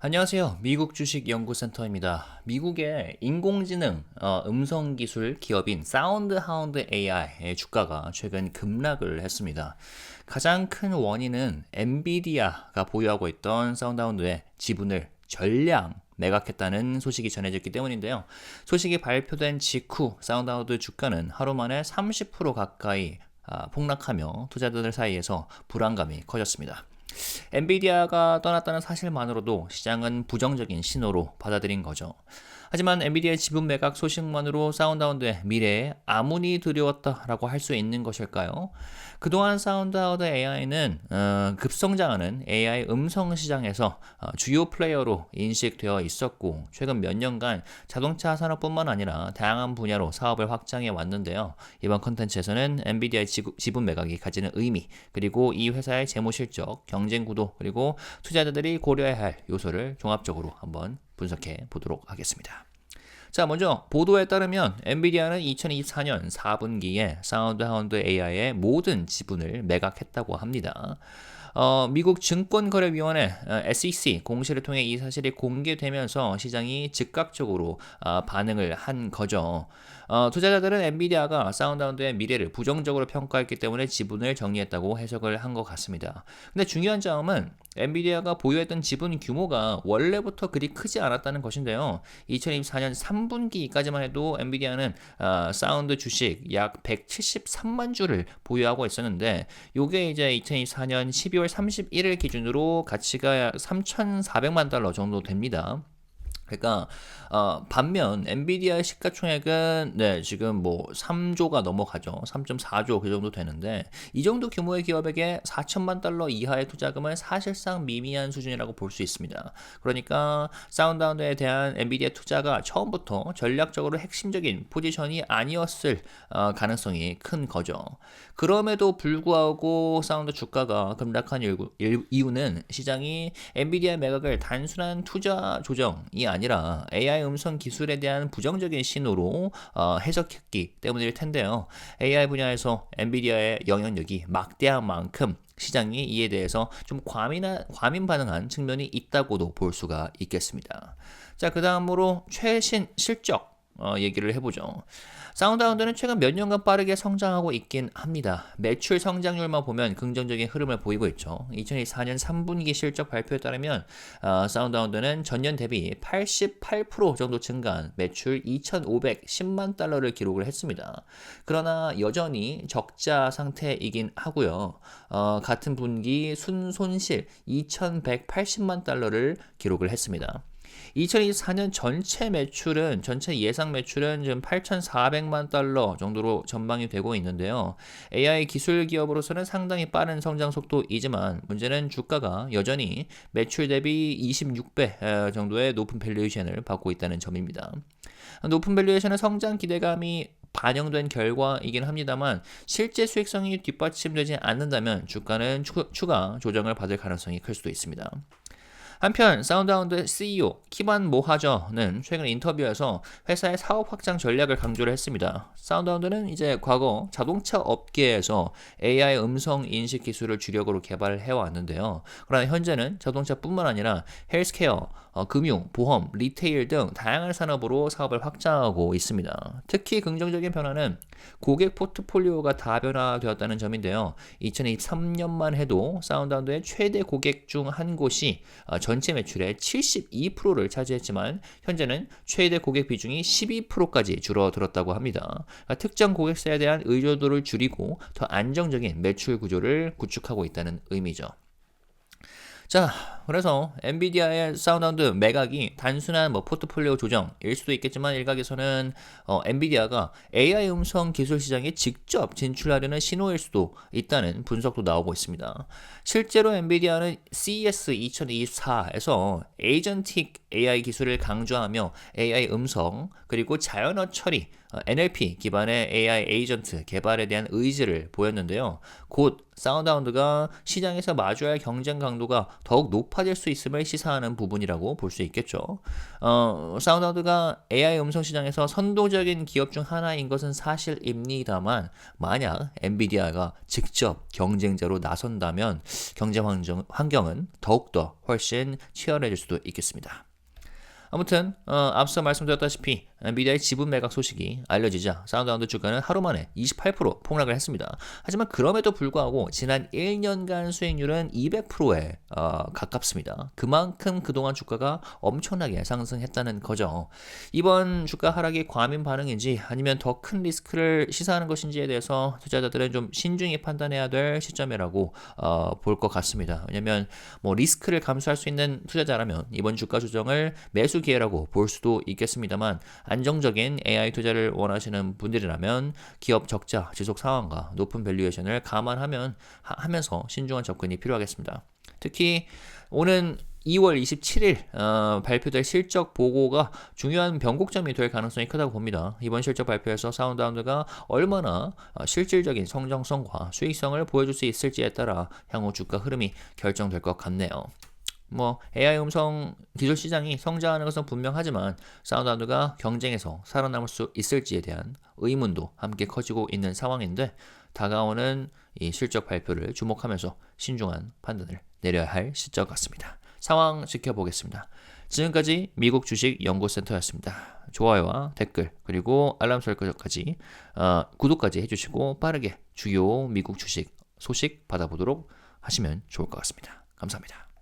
안녕하세요. 미국 주식연구센터입니다. 미국의 인공지능 음성기술 기업인 사운드하운드 AI의 주가가 최근 급락을 했습니다. 가장 큰 원인은 엔비디아가 보유하고 있던 사운드하운드의 지분을 전량 매각했다는 소식이 전해졌기 때문인데요. 소식이 발표된 직후 사운드하운드 주가는 하루 만에 30% 가까이 폭락하며 투자자들 사이에서 불안감이 커졌습니다. 엔비디아가 떠났다는 사실만으로도 시장은 부정적인 신호로 받아들인 거죠. 하지만 엔비디아의 지분 매각 소식만으로 사운드하운드의 미래에 암운이 두려웠다라고 할 수 있는 것일까요? 그동안 사운드하운드 AI는 급성장하는 AI 음성 시장에서 주요 플레이어로 인식되어 있었고 최근 몇 년간 자동차 산업뿐만 아니라 다양한 분야로 사업을 확장해 왔는데요. 이번 컨텐츠에서는 엔비디아의 지분 매각이 가지는 의미, 그리고 이 회사의 재무 실적, 경쟁 구도, 그리고 투자자들이 고려해야 할 요소를 종합적으로 한번 분석해 보도록 하겠습니다. 자, 먼저 보도에 따르면 엔비디아는 2024년 4분기에 사운드하운드 AI의 모든 지분을 매각했다고 합니다. 미국 증권거래위원회 SEC 공시를 통해 이 사실이 공개되면서 시장이 즉각적으로 반응을 한 거죠. 투자자들은 엔비디아가 사운드하운드의 미래를 부정적으로 평가했기 때문에 지분을 정리했다고 해석을 한 것 같습니다. 근데 중요한 점은 엔비디아가 보유했던 지분 규모가 원래부터 그리 크지 않았다는 것인데요. 2024년 3분기까지만 해도 엔비디아는 사운드 주식 약 173만 주를 보유하고 있었는데 이게 이제 2024년 12월 31일 기준으로 가치가 약 3,400만 달러 정도 됩니다. 그러니까 반면 엔비디아의 시가총액은 지금 뭐 3조가 넘어가죠. 3.4조 그 정도 되는데 이 정도 규모의 기업에게 4천만 달러 이하의 투자금은 사실상 미미한 수준이라고 볼 수 있습니다. 그러니까 사운드하운드에 대한 엔비디아 투자가 처음부터 전략적으로 핵심적인 포지션이 아니었을 가능성이 큰 거죠. 그럼에도 불구하고 사운드 주가가 급락한 이유는 시장이 엔비디아 매각을 단순한 투자 조정이 아니라 AI 음성 기술에 대한 부정적인 신호로 해석했기 때문일 텐데요. AI 분야에서 엔비디아의 영향력이 막대한 만큼 시장이 이에 대해서 좀 과민 반응한 측면이 있다고도 볼 수가 있겠습니다. 자, 그 다음으로 최신 실적 얘기를 해보죠. 사운드하운드는 최근 몇 년간 빠르게 성장하고 있긴 합니다. 매출 성장률만 보면 긍정적인 흐름을 보이고 있죠. 2024년 3분기 실적 발표에 따르면 사운드하운드는 전년 대비 88% 정도 증가한 매출 2,510만 달러를 기록을 했습니다. 그러나 여전히 적자 상태이긴 하고요. 같은 분기 순손실 2,180만 달러를 기록을 했습니다. 2024년 전체 예상 매출은 지금 8,400만 달러 정도로 전망이 되고 있는데요. AI 기술 기업으로서는 상당히 빠른 성장 속도이지만 문제는 주가가 여전히 매출 대비 26배 정도의 높은 밸류에이션을 받고 있다는 점입니다. 높은 밸류에이션은 성장 기대감이 반영된 결과이긴 합니다만 실제 수익성이 뒷받침되지 않는다면 주가는 추가 조정을 받을 가능성이 클 수도 있습니다. 한편 사운드하운드 CEO 키반 모하저는 최근 인터뷰에서 회사의 사업 확장 전략을 강조를 했습니다. 사운드하운드는 이제 과거 자동차 업계에서 AI 음성 인식 기술을 주력으로 개발을 해왔는데요. 그러나 현재는 자동차뿐만 아니라 헬스케어, 금융, 보험, 리테일 등 다양한 산업으로 사업을 확장하고 있습니다. 특히 긍정적인 변화는 고객 포트폴리오가 다변화되었다는 점인데요. 2023년만 해도 사운드하운드의 최대 고객 중 한 곳이 전체 매출의 72%를 차지했지만 현재는 최대 고객 비중이 12%까지 줄어들었다고 합니다. 특정 고객사에 대한 의존도를 줄이고 더 안정적인 매출 구조를 구축하고 있다는 의미죠. 자, 그래서 엔비디아의 사운드하운드 매각이 단순한 포트폴리오 조정일 수도 있겠지만 일각에서는 엔비디아가 AI 음성 기술 시장에 직접 진출하려는 신호일 수도 있다는 분석도 나오고 있습니다. 실제로 엔비디아는 CES 2024에서 에이전틱 AI 기술을 강조하며 AI 음성 그리고 자연어 처리 NLP 기반의 AI 에이전트 개발에 대한 의지를 보였는데요. 곧 사운드하운드가 시장에서 마주할 경쟁 강도가 더욱 높아질 수 있음을 시사하는 부분이라고 볼 수 있겠죠. 사운드하운드가 AI 음성 시장에서 선도적인 기업 중 하나인 것은 사실입니다만 만약 엔비디아가 직접 경쟁자로 나선다면 경쟁 환경은 더욱더 훨씬 치열해질 수도 있겠습니다. 아무튼 앞서 말씀드렸다시피 엔비디아의 지분 매각 소식이 알려지자 사운드하운드 주가는 하루 만에 28% 폭락을 했습니다. 하지만 그럼에도 불구하고 지난 1년간 수익률은 200%에 가깝습니다. 그만큼 그동안 주가가 엄청나게 상승했다는 거죠. 이번 주가 하락이 과민 반응인지 아니면 더 큰 리스크를 시사하는 것인지에 대해서 투자자들은 좀 신중히 판단해야 될 시점이라고 볼 것 같습니다. 왜냐하면 뭐 리스크를 감수할 수 있는 투자자라면 이번 주가 조정을 매수 기회라고 볼 수도 있겠습니다만 안정적인 AI 투자를 원하시는 분들이라면 기업 적자 지속 상황과 높은 밸류에이션을 감안하면서 신중한 접근이 필요하겠습니다. 특히 오는 2월 27일 발표될 실적 보고가 중요한 변곡점이 될 가능성이 크다고 봅니다. 이번 실적 발표에서 사운드하운드가 얼마나 실질적인 성장성과 수익성을 보여줄 수 있을지에 따라 향후 주가 흐름이 결정될 것 같네요. AI 음성 기술 시장이 성장하는 것은 분명하지만 사운드하운드가 경쟁에서 살아남을 수 있을지에 대한 의문도 함께 커지고 있는 상황인데 다가오는 이 실적 발표를 주목하면서 신중한 판단을 내려야 할 시점 같습니다. 상황 지켜보겠습니다. 지금까지 미국 주식 연구센터였습니다. 좋아요와 댓글 그리고 알람 설정까지 구독까지 해주시고 빠르게 주요 미국 주식 소식 받아보도록 하시면 좋을 것 같습니다. 감사합니다.